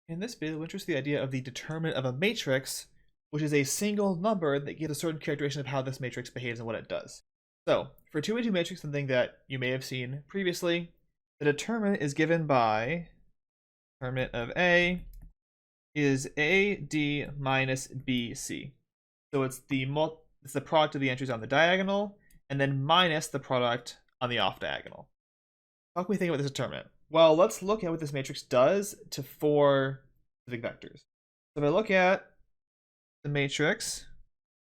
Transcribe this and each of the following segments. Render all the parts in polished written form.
In this video, we'll introduce the idea of the determinant of a matrix, which is a single number that gives a certain characterization of how this matrix behaves and what it does. So, for a 2 by 2 matrix, something that you may have seen previously, the determinant is given by determinant of A is AD minus BC. So it's the product of the entries on the diagonal, and then minus the product on the off diagonal. How can we think about this determinant? Well, let's look at what this matrix does to 4 specific vectors. So if I look at the matrix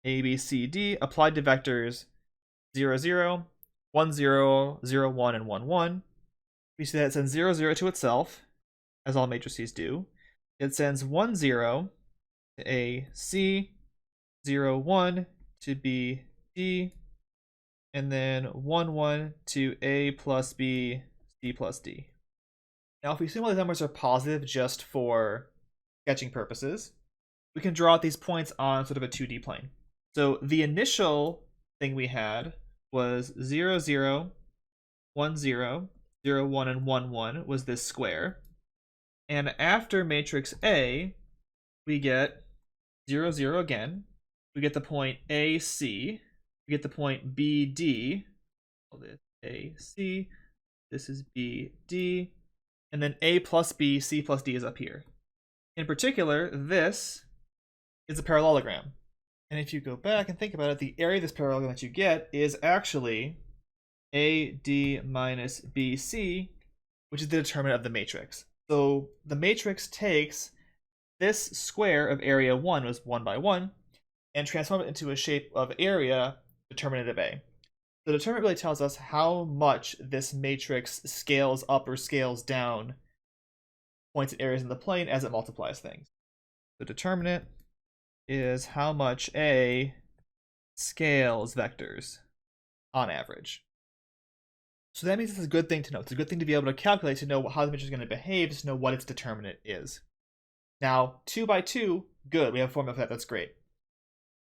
A, B, C, D applied to vectors 0, 0, 1, 0, 0, 1, and 1, 1, we see that it sends 0, 0 to itself, as all matrices do. It sends 1, 0 to A, C, 0, 1 to B, D, and then 1, 1 to A plus B, C plus D. Now, if we assume all these numbers are positive just for sketching purposes, we can draw out these points on sort of a 2D plane. So the initial thing we had was 0, 0, 1, 0, 0, 1, and 1, 1 was this square. And after matrix A, we get 0, 0 again. We get the point AC. We get the point BD. Call this AC. This is BD. And then A plus B, C plus D is up here. In particular, this is a parallelogram. And if you go back and think about it, the area of this parallelogram that you get is actually AD minus BC, which is the determinant of the matrix. So the matrix takes this square of area 1 was 1 by 1 and transforms it into a shape of area determinant of A. The determinant really tells us how much this matrix scales up or scales down points and areas in the plane as it multiplies things. The determinant is how much A scales vectors on average. So that means it's a good thing to know. It's a good thing to be able to calculate to know how the matrix is going to behave, to know what its determinant is. Now, 2 by 2, good. We have a formula for that. That's great.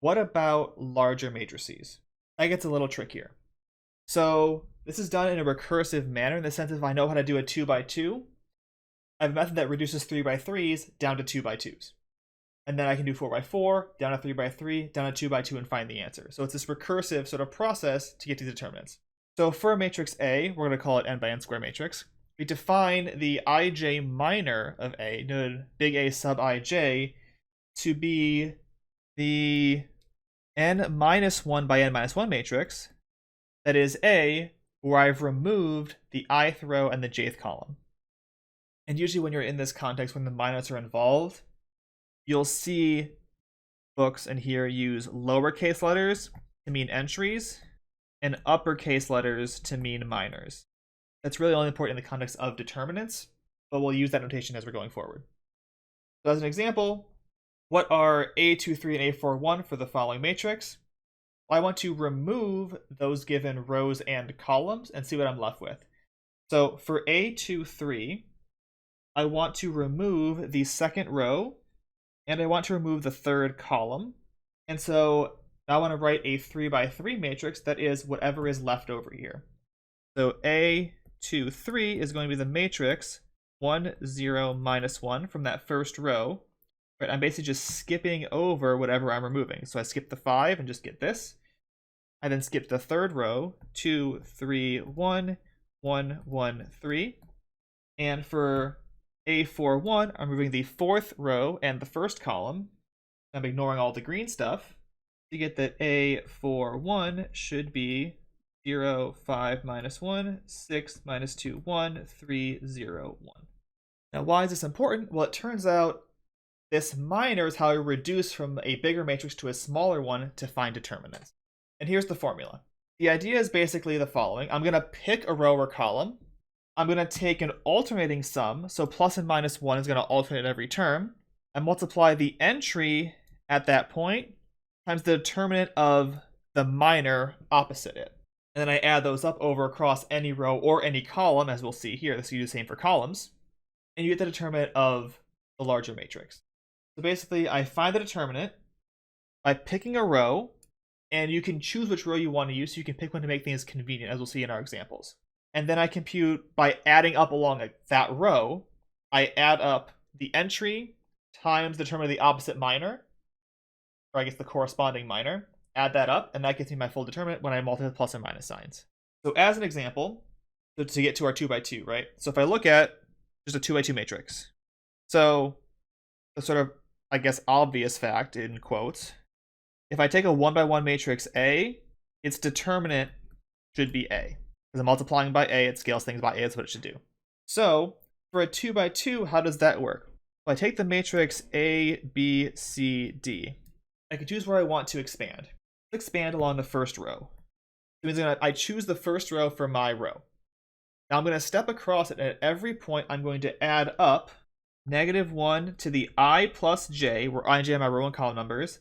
What about larger matrices? That gets a little trickier. So this is done in a recursive manner in the sense that if I know how to do a 2 by 2, I have a method that reduces 3 by 3s down to 2 by 2s. And then I can do 4 by 4, down to 3 by 3, down to 2 by 2, and find the answer. So it's this recursive sort of process to get to the determinants. So for matrix A, we're going to call it n by n square matrix. We define the ij minor of A, noted big A sub ij, to be the n minus 1 by n minus 1 matrix. That is A, where I've removed the ith row and the jth column. And usually when you're in this context, when the minors are involved, you'll see books and here use lowercase letters to mean entries and uppercase letters to mean minors. That's really only important in the context of determinants, but we'll use that notation as we're going forward. So as an example, what are A23 and A41 for the following matrix? Well, I want to remove those given rows and columns and see what I'm left with. So for A23, I want to remove the second row and I want to remove the third column. And so now I want to write a 3 by 3 matrix that is whatever is left over here. So A23 is going to be the matrix 1, 0, minus 1 from that first row. Right, I'm basically just skipping over whatever I'm removing. So I skip the 5 and just get this. I then skip the third row, 2, 3, 1, 1, 1, 3. And for A41, I'm removing the fourth row and the first column. I'm ignoring all the green stuff. You get that A41 should be 0, 5, minus 1, 6, minus 2, 1, 3, 0, 1. Now, why is this important? Well, it turns out this minor is how I reduce from a bigger matrix to a smaller one to find determinants. And here's the formula. The idea is basically the following. I'm going to pick a row or column. I'm going to take an alternating sum, so plus and minus 1 is going to alternate every term, and multiply the entry at that point times the determinant of the minor opposite it. And then I add those up over across any row or any column, as we'll see here. This is the same for columns. And you get the determinant of the larger matrix. So basically, I find the determinant by picking a row, and you can choose which row you want to use, so you can pick one to make things convenient, as we'll see in our examples. And then I compute by adding up along that row, I add up the entry times the determinant of the opposite minor, or I guess the corresponding minor, add that up, and that gets me my full determinant when I multiply with plus and minus signs. So as an example, so to get to our 2 by 2, right? So if I look at just a 2 by 2 matrix, so the sort of, I guess, obvious fact in quotes, if I take a 1 by 1 matrix A, its determinant should be A. Because I'm multiplying by A, it scales things by A, that's what it should do. So for a 2 by 2, how does that work? Well, I take the matrix A, B, C, D. I can choose where I want to expand. Let's expand along the first row. It means I choose the first row for my row. Now I'm going to step across it, and at every point I'm going to add up -1 to the I plus j, where I and j are my row and column numbers,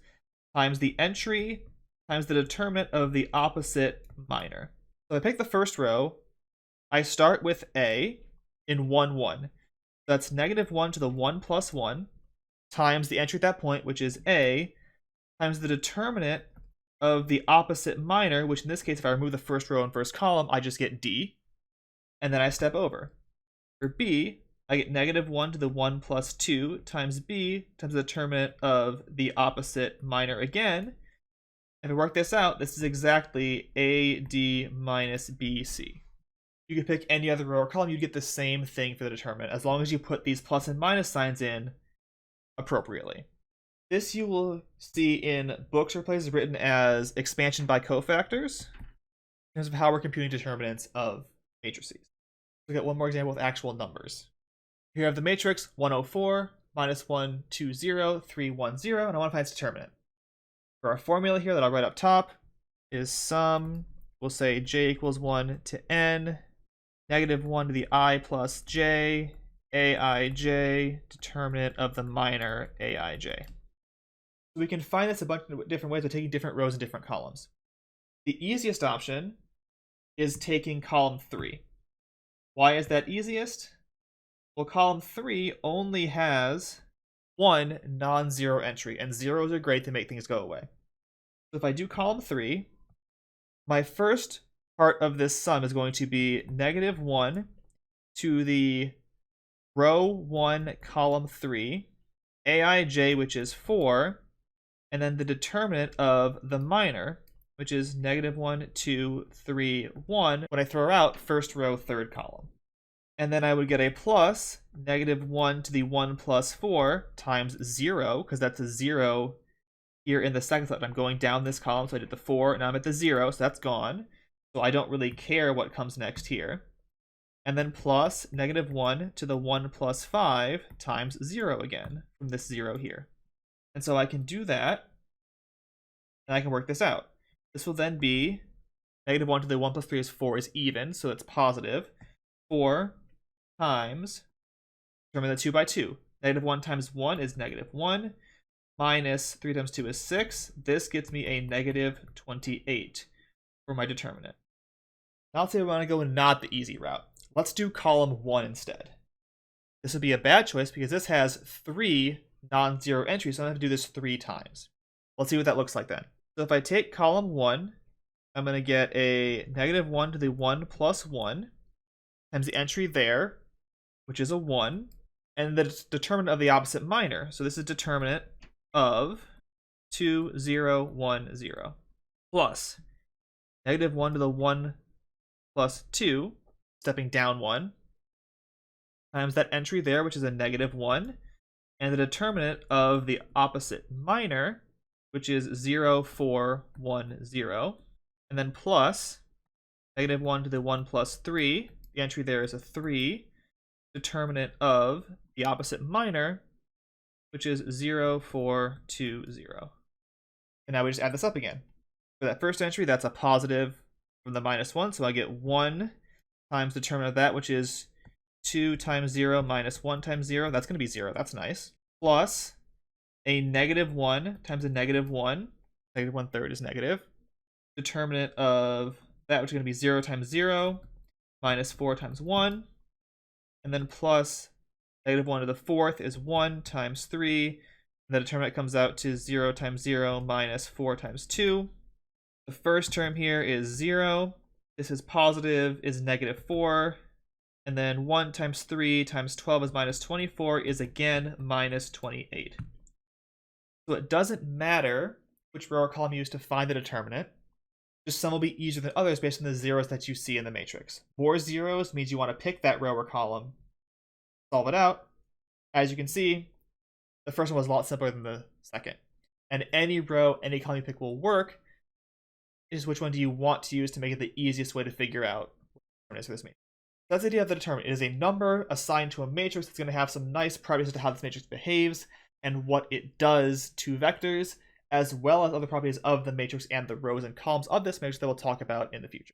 times the entry times the determinant of the opposite minor. So I pick the first row. I start with A in 1, 1. That's -1 to the 1 plus 1 times the entry at that point, which is A, times the determinant of the opposite minor, which in this case, if I remove the first row and first column, I just get D. And then I step over. For B, I get -1 to the 1 plus 2 times B times the determinant of the opposite minor again. If I work this out, this is exactly AD minus BC. You could pick any other row or column, you'd get the same thing for the determinant, as long as you put these plus and minus signs in appropriately. This you will see in books or places written as expansion by cofactors, in terms of how we're computing determinants of matrices. Look at one more example with actual numbers. Here I have the matrix 104, -1, 2, 0, 3, 1, 0, and I want to find its determinant. For our formula here that I'll write up top is sum, we'll say j equals 1 to n, -1 to the I plus j, aij, determinant of the minor aij. So we can find this a bunch of different ways by taking different rows and different columns. The easiest option is taking column 3. Why is that easiest? Well, column 3 only has one non-zero entry, and zeros are great to make things go away. So if I do column 3, my first part of this sum is going to be -1 to the row 1, column 3, aij, which is 4, and then the determinant of the minor, which is -1, 2, 3, 1, when I throw out first row, third column. And then I would get a plus -1 to the 1 plus 4 times 0, because that's a 0 here in the second step. I'm going down this column, so I did the 4, and now I'm at the 0, so that's gone. So I don't really care what comes next here. And then plus -1 to the 1 plus 5 times 0 again, from this 0 here. And so I can do that, and I can work this out. This will then be -1 to the 1 plus 3 is 4 is even, so it's positive. 4 times, determine the 2 by 2. -1 times 1 is -1, minus 3 times 2 is 6. This gets me a -28 for my determinant. Now let's say we want to go not the easy route. Let's do column 1 instead. This would be a bad choice because this has 3 non-zero entries, so I'm going to have to do this 3 times. Let's see what that looks like then. So if I take column 1, I'm going to get a -1 to the 1 plus 1 times the entry there, which is a 1, and the determinant of the opposite minor. So this is determinant of 2, 0, 1, 0, plus -1 to the 1 plus 2, stepping down 1, times that entry there, which is a -1, and the determinant of the opposite minor, which is 0, 4, 1, 0, and then plus -1 to the 1 plus 3, the entry there is a 3, determinant of the opposite minor, which is 0, 4, 2, 0. And now we just add this up again. For that first entry, that's a positive from the -1, so I get 1 times the determinant of that, which is 2 times 0 minus 1 times 0. That's going to be 0. That's nice. Plus a -1 times a -1. -1/3 is negative. Determinant of that, which is going to be 0 times 0 minus 4 times 1. And then plus -1 to the 4th is 1 times 3. And the determinant comes out to 0 times 0 minus 4 times 2. The first term here is 0. This is positive, is -4. And then 1 times 3 times 12 is minus 24 is again minus 28. So it doesn't matter which row or column you use to find the determinant. Just some will be easier than others based on the zeros that you see in the matrix. More zeros means you want to pick that row or column, solve it out. As you can see, the first one was a lot simpler than the second. And any row, any column you pick will work. Is which one do you want to use to make it the easiest way to figure out what the determinant is for this matrix. That's the idea of the determinant. It is a number assigned to a matrix that's going to have some nice properties as to how this matrix behaves and what it does to vectors, as well as other properties of the matrix and the rows and columns of this matrix that we'll talk about in the future.